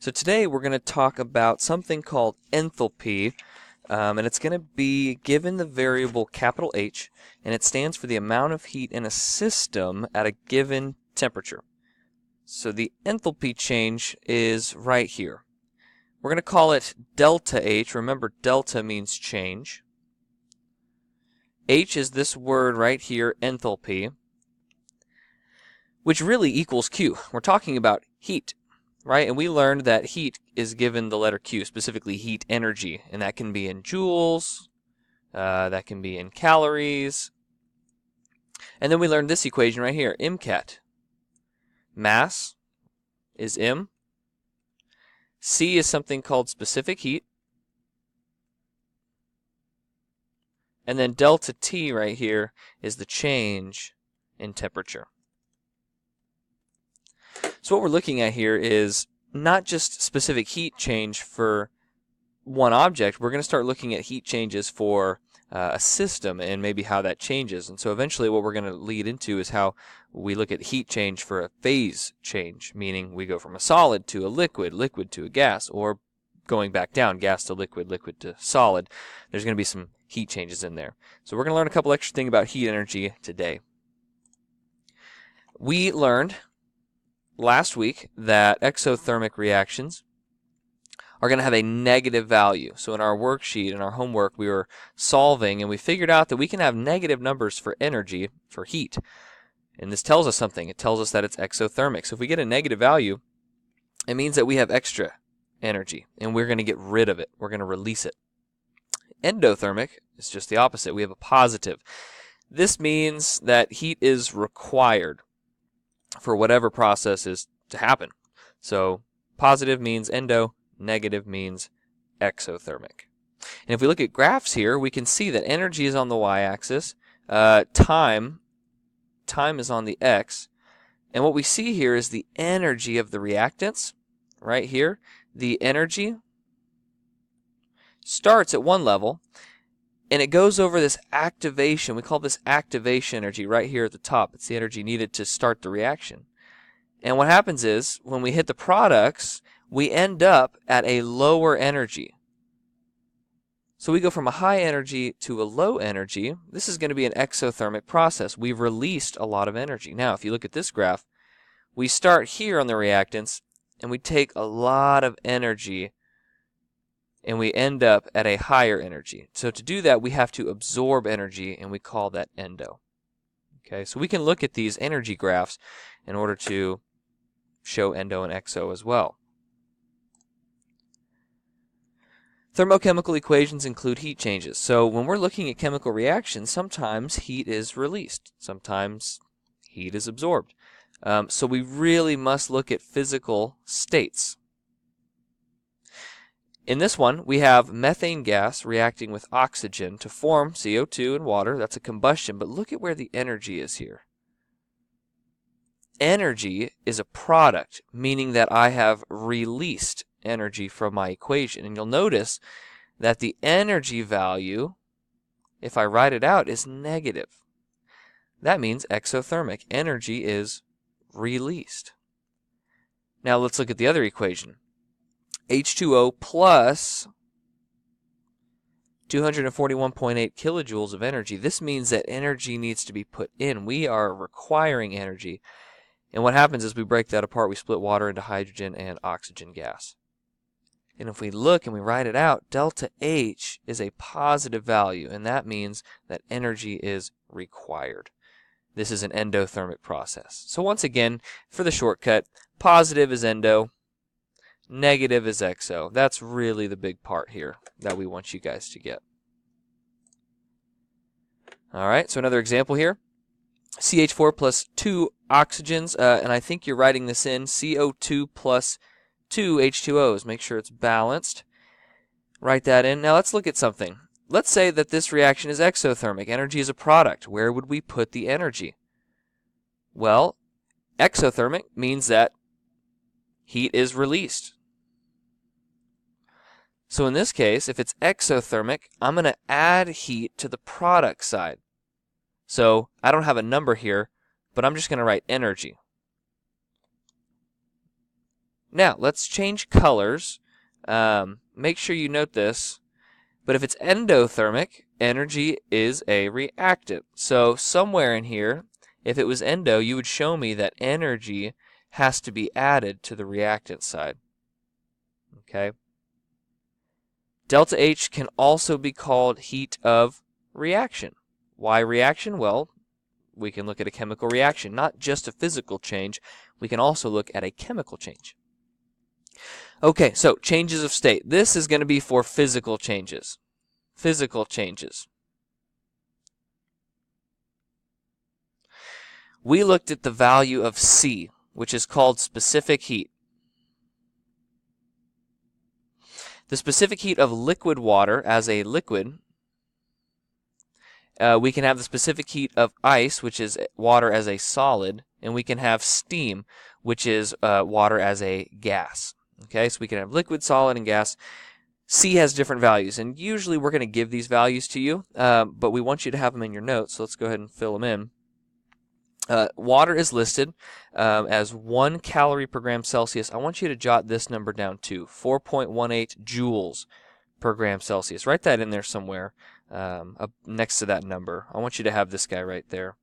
So today we're going to talk about something called enthalpy, and it's going to be given the variable capital H, and it stands for the amount of heat in a system at a given temperature. So the enthalpy change is right here. We're going to call it delta H. Remember, delta means change. H is this word right here, enthalpy, which really equals Q. We're talking about heat. Right, and we learned that heat is given the letter Q, specifically heat energy, and that can be in joules, that can be in calories, and then we learned this equation right here, MCAT. Mass is M, C is something called specific heat, and then delta T right here is the change in temperature. So what we're looking at here is not just specific heat change for one object. We're going to start looking at heat changes for a system and maybe how that changes. And so eventually what we're going to lead into is how we look at heat change for a phase change, meaning we go from a solid to a liquid, liquid to a gas, or going back down, gas to liquid, liquid to solid. There's going to be some heat changes in there. So we're going to learn a couple extra things about heat energy today. We learned last week that exothermic reactions are going to have a negative value. So in our worksheet, in our homework, we were solving and we figured out that we can have negative numbers for energy, for heat. And this tells us something. It tells us that it's exothermic. So if we get a negative value, it means that we have extra energy and we're going to get rid of it. We're going to release it. Endothermic is just the opposite. We have a positive. This means that heat is required for whatever process is to happen. So positive means endo, negative means exothermic. And if we look at graphs here, we can see that energy is on the y-axis, time is on the x, and what we see here is the energy of the reactants. Right here, the energy starts at one level, and it goes over this activation. We call this activation energy right here at the top. It's the energy needed to start the reaction. And what happens is, when we hit the products, we end up at a lower energy. So we go from a high energy to a low energy. This is going to be an exothermic process. We've released a lot of energy. Now, if you look at this graph, we start here on the reactants, and we take a lot of energy, and we end up at a higher energy. So to do that, we have to absorb energy, and we call that endo. Okay, so we can look at these energy graphs in order to show endo and exo as well. Thermochemical equations include heat changes. So when we're looking at chemical reactions, sometimes heat is released. Sometimes heat is absorbed. So we really must look at physical states. In this one, we have methane gas reacting with oxygen to form CO2 and water. That's a combustion, but look at where the energy is here. Energy is a product, meaning that I have released energy from my equation. And you'll notice that the energy value, if I write it out, is negative. That means exothermic. Energy is released. Now let's look at the other equation. H2O plus 241.8 kilojoules of energy. This means that energy needs to be put in. We are requiring energy. And what happens is we break that apart. We split water into hydrogen and oxygen gas. And if we look and we write it out, delta H is a positive value, and that means that energy is required. This is an endothermic process. So once again, for the shortcut, positive is endo, negative is exo. That's really the big part here that we want you guys to get. All right, so another example here. CH4 plus 2 oxygens, and I think you're writing this in, CO2 plus 2 H2Os. Make sure it's balanced. Write that in. Now let's look at something. Let's say that this reaction is exothermic. Energy is a product. Where would we put the energy? Well, exothermic means that heat is released. So in this case, if it's exothermic, I'm going to add heat to the product side. So I don't have a number here, but I'm just going to write energy. Now, let's change colors. Make sure you note this. But if it's endothermic, energy is a reactant. So somewhere in here, if it was endo, you would show me that energy has to be added to the reactant side. Okay? Delta H can also be called heat of reaction. Why reaction? Well, we can look at a chemical reaction, not just a physical change. We can also look at a chemical change. Okay, so changes of state. This is going to be for physical changes. Physical changes. We looked at the value of C, which is called specific heat. The specific heat of liquid water as a liquid. We can have the specific heat of ice, which is water as a solid, and we can have steam, which is water as a gas. Okay, so we can have liquid, solid, and gas. C has different values, and usually we're going to give these values to you, but we want you to have them in your notes, so let's go ahead and fill them in. Water is listed as 1 calorie per gram Celsius. I want you to jot this number down too, 4.18 joules per gram Celsius. Write that in there somewhere up next to that number. I want you to have this guy right there.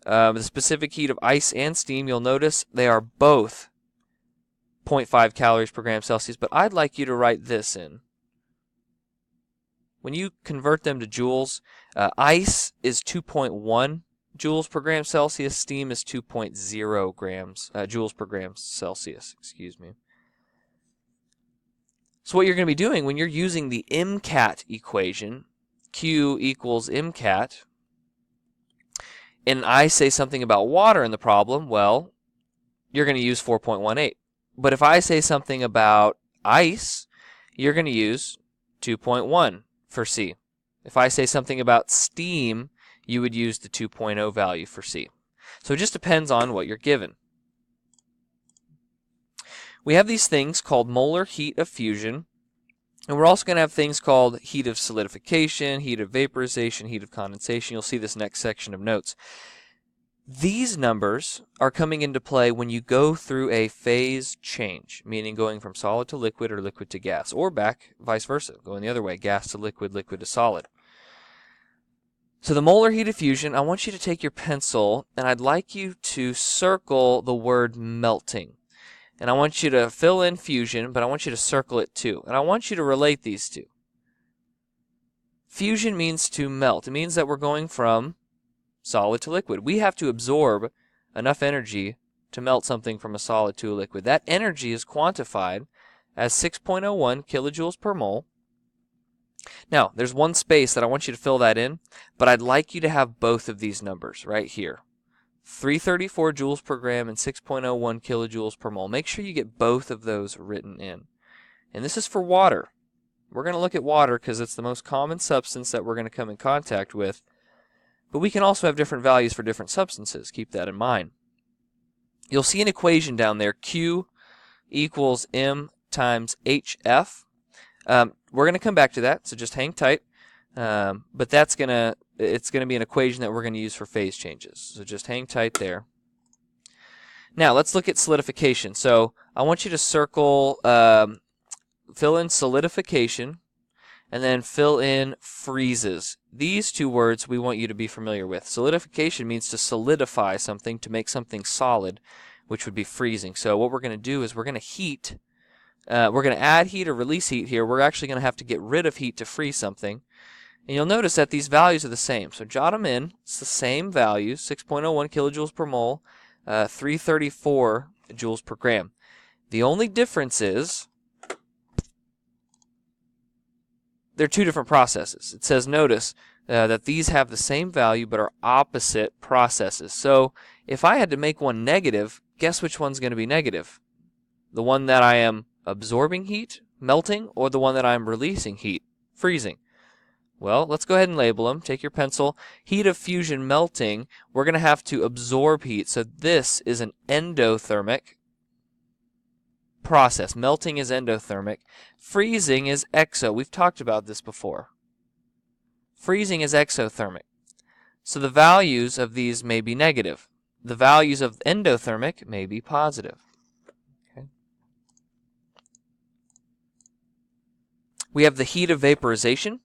The specific heat of ice and steam, you'll notice they are both 0.5 calories per gram Celsius, but I'd like you to write this in. When you convert them to joules, ice is 2.1 joules per gram Celsius, steam is 2.0 grams, joules per gram Celsius, excuse me. So what you're going to be doing when you're using the MCAT equation, Q equals MCAT, and I say something about water in the problem, well, you're going to use 4.18. But if I say something about ice, you're going to use 2.1 for C. If I say something about steam, you would use the 2.0 value for C. So it just depends on what you're given. We have these things called molar heat of fusion, and we're also going to have things called heat of solidification, heat of vaporization, heat of condensation. You'll see this next section of notes. These numbers are coming into play when you go through a phase change, meaning going from solid to liquid or liquid to gas, or back, vice versa, going the other way, gas to liquid, liquid to solid. So the molar heat of fusion, I want you to take your pencil, and I'd like you to circle the word melting. And I want you to fill in fusion, but I want you to circle it too. And I want you to relate these two. Fusion means to melt. It means that we're going from solid to liquid. We have to absorb enough energy to melt something from a solid to a liquid. That energy is quantified as 6.01 kilojoules per mole. Now, there's one space that I want you to fill that in, but I'd like you to have both of these numbers right here. 334 joules per gram and 6.01 kilojoules per mole. Make sure you get both of those written in. And this is for water. We're going to look at water because it's the most common substance that we're going to come in contact with. But we can also have different values for different substances. Keep that in mind. You'll see an equation down there, Q equals M times HF. We're going to come back to that, so just hang tight. But it's going to be an equation that we're going to use for phase changes. So just hang tight there. Now let's look at solidification. So I want you to circle, fill in solidification, and then fill in freezes. These two words we want you to be familiar with. Solidification means to solidify something, to make something solid, which would be freezing. So what we're going to do is we're going to heat. We're going to add heat or release heat here. We're actually going to have to get rid of heat to freeze something. And you'll notice that these values are the same. So jot them in. It's the same values, 6.01 kilojoules per mole, 334 joules per gram. The only difference is they're two different processes. It says, notice that these have the same value but are opposite processes. So if I had to make one negative, guess which one's going to be negative? The one that I am absorbing heat, melting, or the one that I'm releasing heat, freezing? Well, let's go ahead and label them. Take your pencil. Heat of fusion, melting, we're going to have to absorb heat. So this is an endothermic process. Melting is endothermic. Freezing is exo. We've talked about this before. Freezing is exothermic. So the values of these may be negative. The values of endothermic may be positive. Okay. We have the heat of vaporization,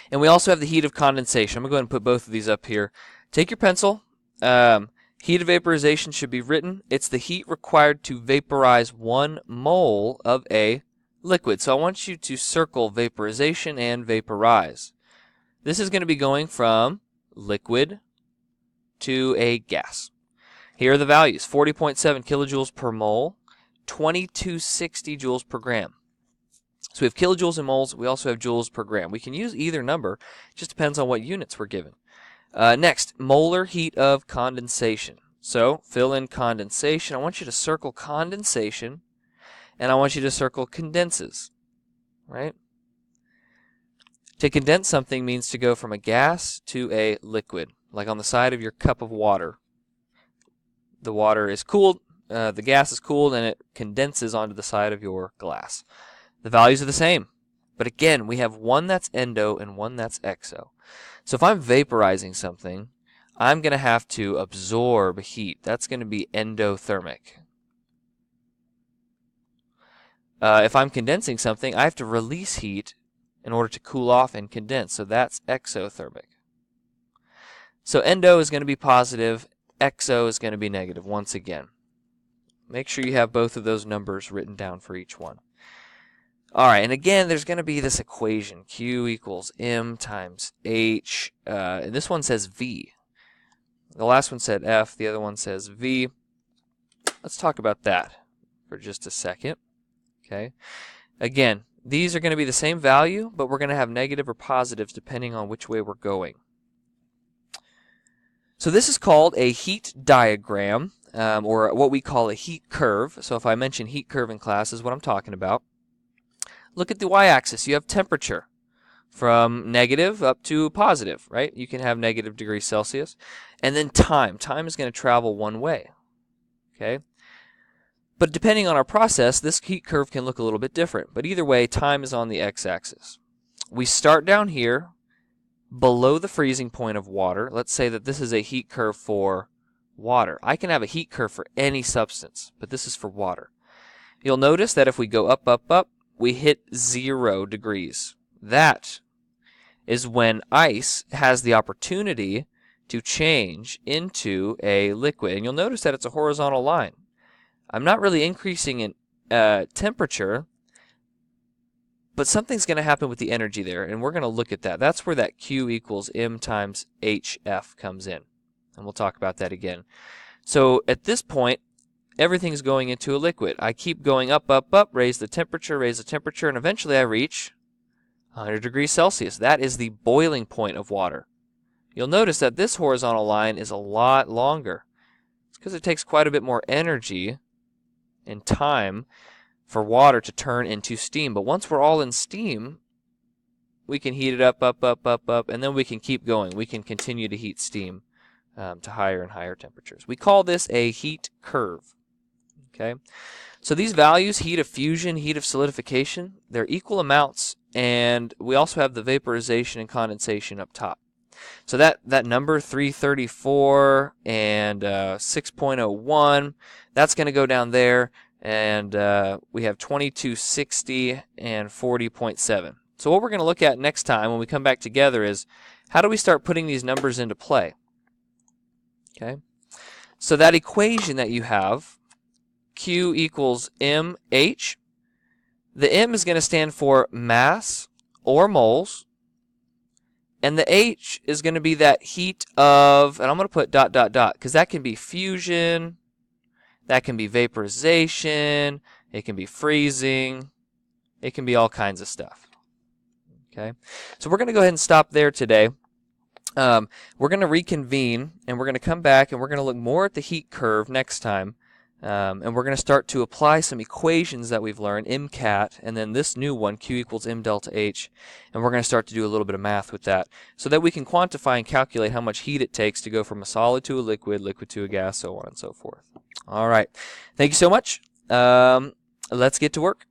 and we also have the heat of condensation. I'm going to go ahead and put both of these up here. Take your pencil. Heat of vaporization should be written. It's the heat required to vaporize 1 mole of a liquid. So I want you to circle vaporization and vaporize. This is going to be going from liquid to a gas. Here are the values. 40.7 kilojoules per mole, 2260 joules per gram. So we have kilojoules and moles. We also have joules per gram. We can use either number. It just depends on what units we're given. Next, molar heat of condensation. So fill in condensation. I want you to circle condensation, and I want you to circle condenses, right? To condense something means to go from a gas to a liquid, like on the side of your cup of water. The water is cooled, the gas is cooled, and it condenses onto the side of your glass. The values are the same, but again, we have one that's endo and one that's exo. So if I'm vaporizing something, I'm going to have to absorb heat. That's going to be endothermic. If I'm condensing something, I have to release heat in order to cool off and condense. So that's exothermic. So endo is going to be positive. Exo is going to be negative once again. Make sure you have both of those numbers written down for each one. All right, and again, there's going to be this equation, Q equals M times H. And this one says V. The last one said F. The other one says V. Let's talk about that for just a second. Okay. Again, these are going to be the same value, but we're going to have negative or positives depending on which way we're going. So this is called a heat diagram, or what we call a heat curve. So if I mention heat curve in class, is what I'm talking about. Look at the y-axis. You have temperature from negative up to positive, right? You can have negative degrees Celsius. And then time. Time is going to travel one way, okay? But depending on our process, this heat curve can look a little bit different. But either way, time is on the x-axis. We start down here below the freezing point of water. Let's say that this is a heat curve for water. I can have a heat curve for any substance, but this is for water. You'll notice that if we go up, up, up, we hit 0 degrees. That is when ice has the opportunity to change into a liquid. And you'll notice that it's a horizontal line. I'm not really increasing in temperature, but something's going to happen with the energy there, and we're going to look at that. That's where that Q equals M times HF comes in, and we'll talk about that again. So at this point, everything's going into a liquid. I keep going up, up, up, raise the temperature, and eventually I reach 100 degrees Celsius. That is the boiling point of water. You'll notice that this horizontal line is a lot longer. It's because it takes quite a bit more energy and time for water to turn into steam. But once we're all in steam, we can heat it up, up, up, up, up, and then we can keep going. We can continue to heat steam to higher and higher temperatures. We call this a heat curve. Okay, so these values, heat of fusion, heat of solidification, they're equal amounts, and we also have the vaporization and condensation up top. So that number 334 and 6.01, that's going to go down there, and we have 2260 and 40.7. So what we're going to look at next time when we come back together is how do we start putting these numbers into play? Okay, so that equation that you have, Q equals mH. The M is going to stand for mass or moles, and the H is going to be that heat of, and I'm going to put dot, dot, dot, because that can be fusion, that can be vaporization, it can be freezing, it can be all kinds of stuff. Okay, so we're going to go ahead and stop there today. We're going to reconvene, and we're going to come back, and we're going to look more at the heat curve next time. And we're going to start to apply some equations that we've learned, MCAT, and then this new one, Q equals M delta H, and we're going to start to do a little bit of math with that so that we can quantify and calculate how much heat it takes to go from a solid to a liquid, liquid to a gas, so on and so forth. All right. Thank you so much. Let's get to work.